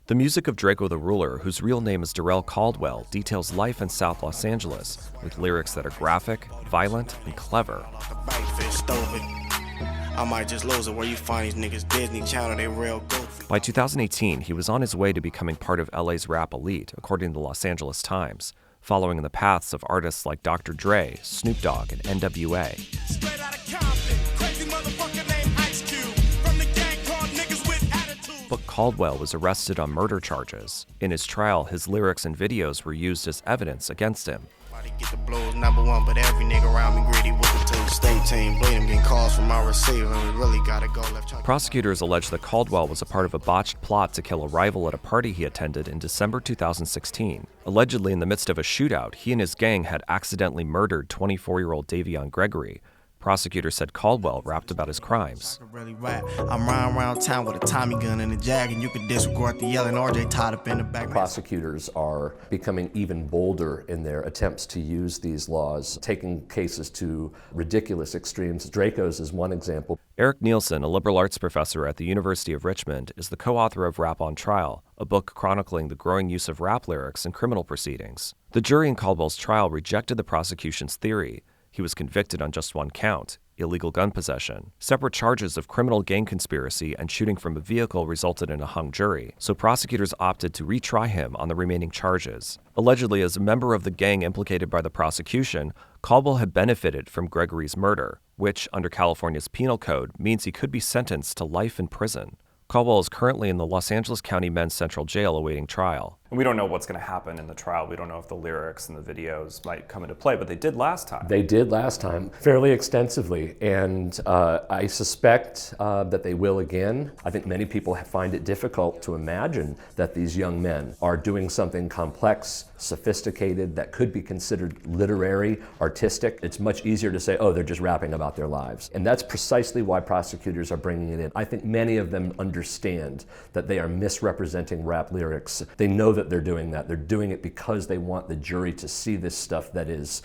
The music of Drakeo the Ruler, whose real name is Darrell Caldwell, details life in South Los Angeles with lyrics that are graphic, violent, and clever. I might just lose it where you find these niggas Disney Channel, they real goofy. By 2018, he was on his way to becoming part of LA's rap elite, according to the Los Angeles Times, following in the paths of artists like Dr. Dre, Snoop Dogg, and N.W.A. But Caldwell was arrested on murder charges. In his trial, his lyrics and videos were used as evidence against him. Get the blows #1, but every nigga around me greedy with the two state team. Bleeding, getting calls from my receiver, and we really gotta go left. Prosecutors allege that Caldwell was a part of a botched plot to kill a rival at a party he attended in December 2016. Allegedly, in the midst of a shootout, he and his gang had accidentally murdered 24-year-old Davion Gregory. Prosecutors said Caldwell rapped about his crimes. I'm riding around town with a Tommy gun and a jag, and you can disregard the yelling RJ tied up in the back. Prosecutors are becoming even bolder in their attempts to use these laws, taking cases to ridiculous extremes. Draco's is one example. Eric Nielsen, a liberal arts professor at the University of Richmond, is the co-author of Rap on Trial, a book chronicling the growing use of rap lyrics in criminal proceedings. The jury in Caldwell's trial rejected the prosecution's theory. He was convicted on just one count, illegal gun possession. Separate charges of criminal gang conspiracy and shooting from a vehicle resulted in a hung jury, so prosecutors opted to retry him on the remaining charges. Allegedly, as a member of the gang implicated by the prosecution, Caldwell had benefited from Gregory's murder, which, under California's penal code, means he could be sentenced to life in prison. Caldwell is currently in the Los Angeles County Men's Central Jail awaiting trial. And we don't know what's going to happen in the trial. We don't know if the lyrics and the videos might come into play, but they did last time. They did last time, fairly extensively, and I suspect that they will again. I think many people find it difficult to imagine that these young men are doing something complex, sophisticated, that could be considered literary, artistic. It's much easier to say, oh, they're just rapping about their lives. And that's precisely why prosecutors are bringing it in. I think many of them understand that they are misrepresenting rap lyrics. They know that they're doing that. They're doing it because they want the jury to see this stuff that is,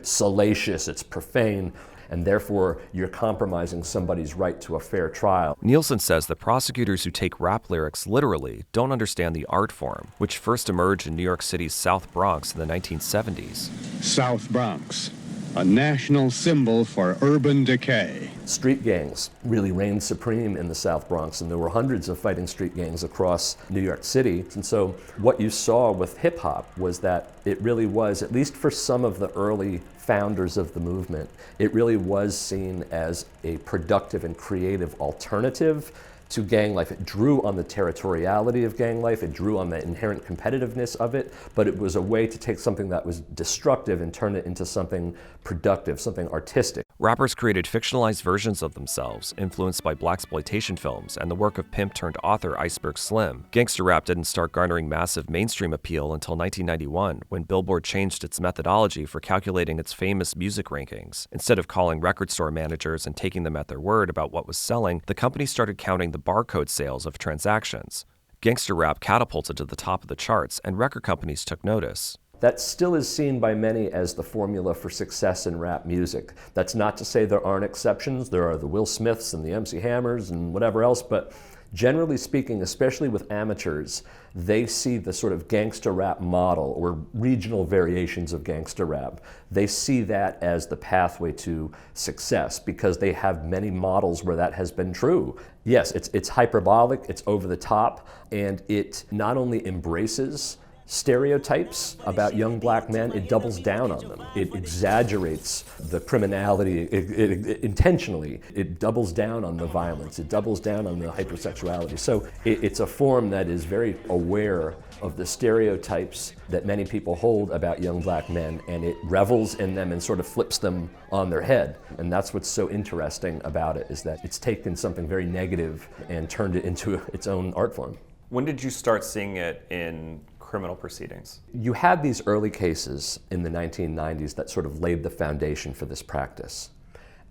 salacious, it's profane, and therefore you're compromising somebody's right to a fair trial. Nielsen says that prosecutors who take rap lyrics literally don't understand the art form, which first emerged in New York City's South Bronx in the 1970s. South Bronx, a national symbol for urban decay. Street gangs really reigned supreme in the South Bronx, and there were hundreds of fighting street gangs across New York City. And so what you saw with hip hop was that it really was, at least for some of the early founders of the movement, it really was seen as a productive and creative alternative to gang life. It drew on the territoriality of gang life, it drew on the inherent competitiveness of it, but it was a way to take something that was destructive and turn it into something productive, something artistic. Rappers created fictionalized versions of themselves, influenced by blaxploitation films and the work of pimp-turned-author Iceberg Slim. Gangster rap didn't start garnering massive mainstream appeal until 1991, when Billboard changed its methodology for calculating its famous music rankings. Instead of calling record store managers and taking them at their word about what was selling, the company started counting the barcode sales of transactions. Gangster rap catapulted to the top of the charts, and record companies took notice. That still is seen by many as the formula for success in rap music. That's not to say there aren't exceptions. There are the Will Smiths and the MC Hammers and whatever else, but generally speaking, especially with amateurs, they see the sort of gangster rap model or regional variations of gangster rap. They see that as the pathway to success because they have many models where that has been true. Yes, it's hyperbolic, it's over the top, and it not only embraces stereotypes about young black men, it doubles down on them. It exaggerates the criminality intentionally. It doubles down on the violence. It doubles down on the hypersexuality. So it's a form that is very aware of the stereotypes that many people hold about young black men, and it revels in them and sort of flips them on their head. And that's what's so interesting about it, is that it's taken something very negative and turned it into its own art form. When did you start seeing it in criminal proceedings? You had these early cases in the 1990s that sort of laid the foundation for this practice.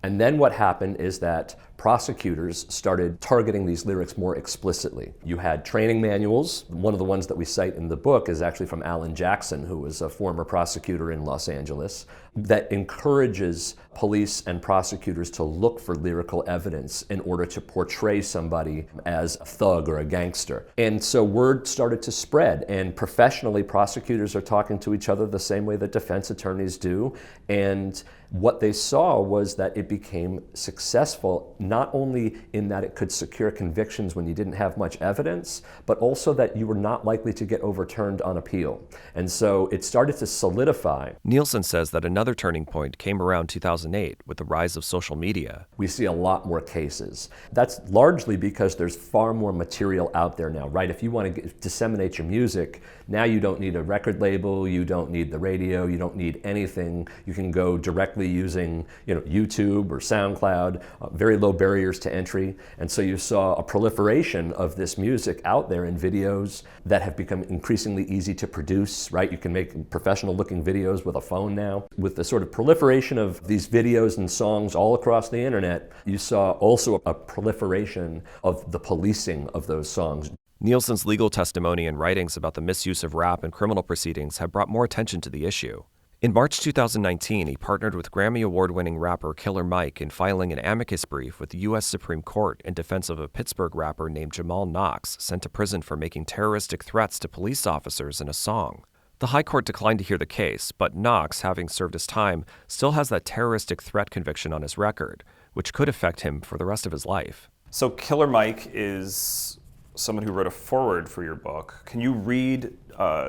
And then what happened is that prosecutors started targeting these lyrics more explicitly. You had training manuals. One of the ones that we cite in the book is actually from Alan Jackson, who was a former prosecutor in Los Angeles, that encourages police and prosecutors to look for lyrical evidence in order to portray somebody as a thug or a gangster. And so word started to spread, and professionally prosecutors are talking to each other the same way that defense attorneys do. And what they saw was that it became successful, not only in that it could secure convictions when you didn't have much evidence, but also that you were not likely to get overturned on appeal. And so it started to solidify. Nielsen says that another turning point came around 2008 with the rise of social media. We see a lot more cases. That's largely because there's far more material out there now, right? If you want to disseminate your music, now you don't need a record label, you don't need the radio, you don't need anything. You can go directly using YouTube or Soundcloud, very low barriers to entry. And so you saw a proliferation of this music out there in videos that have become increasingly easy to produce, right? You can make professional looking videos with a phone now. With the sort of proliferation of these videos and songs all across the internet, you saw also a proliferation of the policing of those songs. Nielsen's legal testimony and writings about the misuse of rap in criminal proceedings have brought more attention to the issue. In March 2019, he partnered with Grammy Award-winning rapper Killer Mike in filing an amicus brief with the U.S. Supreme Court in defense of a Pittsburgh rapper named Jamal Knox sent to prison for making terroristic threats to police officers in a song. The High Court declined to hear the case, but Knox, having served his time, still has that terroristic threat conviction on his record, which could affect him for the rest of his life. So Killer Mike is someone who wrote a foreword for your book. Can you read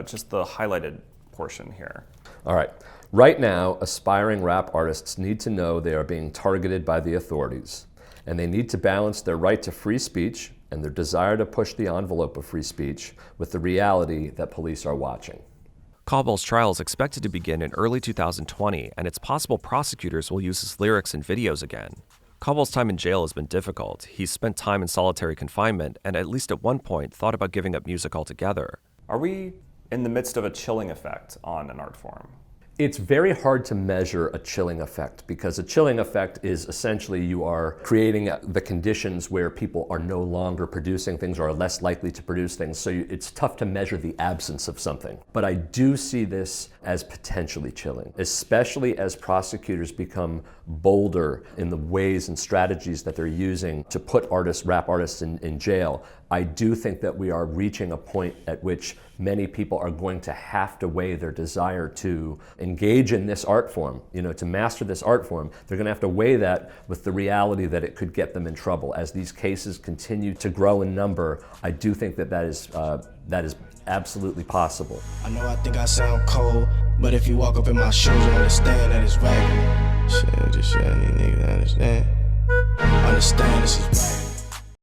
just the highlighted portion here? All right. Right now, aspiring rap artists need to know they are being targeted by the authorities, and they need to balance their right to free speech and their desire to push the envelope of free speech with the reality that police are watching. Caldwell's trial is expected to begin in early 2020, and it's possible prosecutors will use his lyrics in videos again. Caldwell's time in jail has been difficult. He's spent time in solitary confinement and at least at one point thought about giving up music altogether. Are we in the midst of a chilling effect on an art form? It's very hard to measure a chilling effect, because a chilling effect is essentially you are creating the conditions where people are no longer producing things or are less likely to produce things. So it's tough to measure the absence of something. But I do see this as potentially chilling, especially as prosecutors become bolder in the ways and strategies that they're using to put rap artists in jail. I do think that we are reaching a point at which many people are going to have to weigh their desire to engage in this art form, to master this art form. They're going to have to weigh that with the reality that it could get them in trouble. As these cases continue to grow in number, I do think that is absolutely possible. I know I think I sound cold, but if you walk up in my shoes, you understand that it's raggedy. Shit, just shit, any nigga understand. Understand this is raggedy.